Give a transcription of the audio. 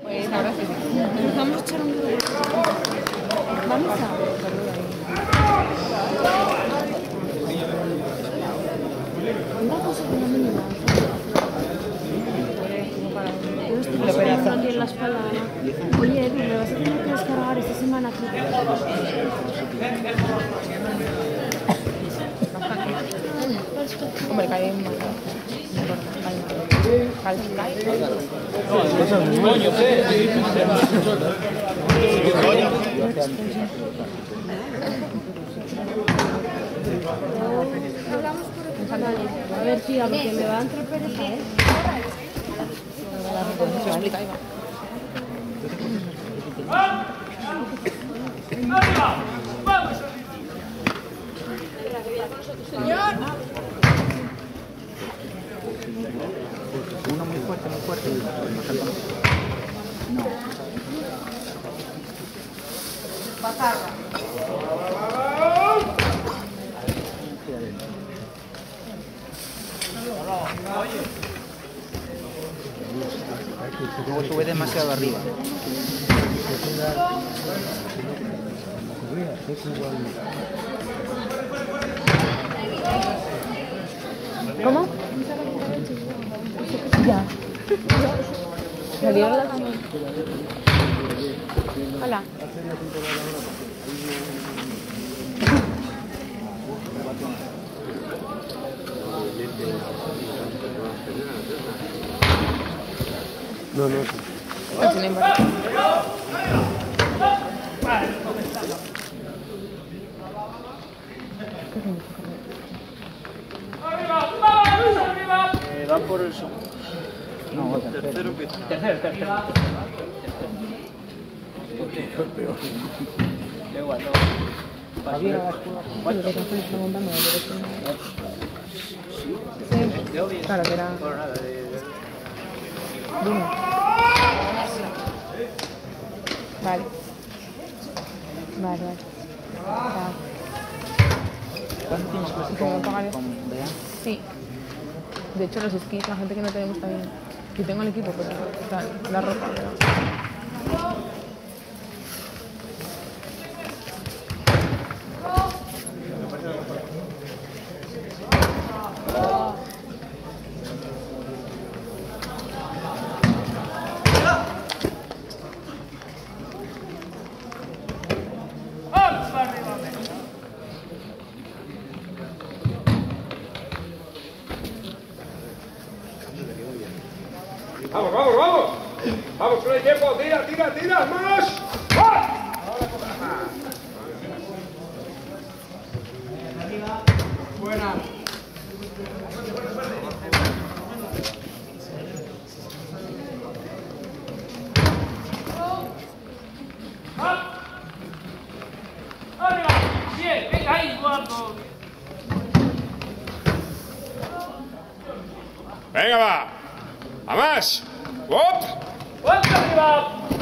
Pues ahora sí. Nos vamos a echar un duro. Vamos a... Una cosa que no me lleva. Yo estoy pasando aquí en la espalda. Oye, Edu, ¿me vas a tener que descargar esta semana aquí? Hombre, cae en mano. Coño, a ver, tía, porque me va a entrar pereza, ¿eh? Se explica, Iba. ¡Vamos! ¡Señor! Uno muy fuerte, muy fuerte. No. Patarra. Luego sube demasiado arriba. ¿Cómo? Ya. ¿Me dio la mano? Hola. No, no. Sin embargo. Va por el segundo. No, Tercero que... Tercero. Da igual, no. Claro, que era... Por nada, Dime. Vale. Vale. ¿Cuánto tienes clase ¿Cómo pagaré? con Bea? Sí. De hecho, los esquís, la gente que no tenemos también. Yo tengo el equipo, pero la ropa. ¡Vamos, vamos, vamos! ¡Vamos con el tiempo! ¡Tira, tira, tira! ¡Vamos! Buena. ¡Arriba! ¡Bien! ¡Venga ahí, guapo! ¡Venga, va! ¡A más! ¡Op! ¡Fuerza arriba!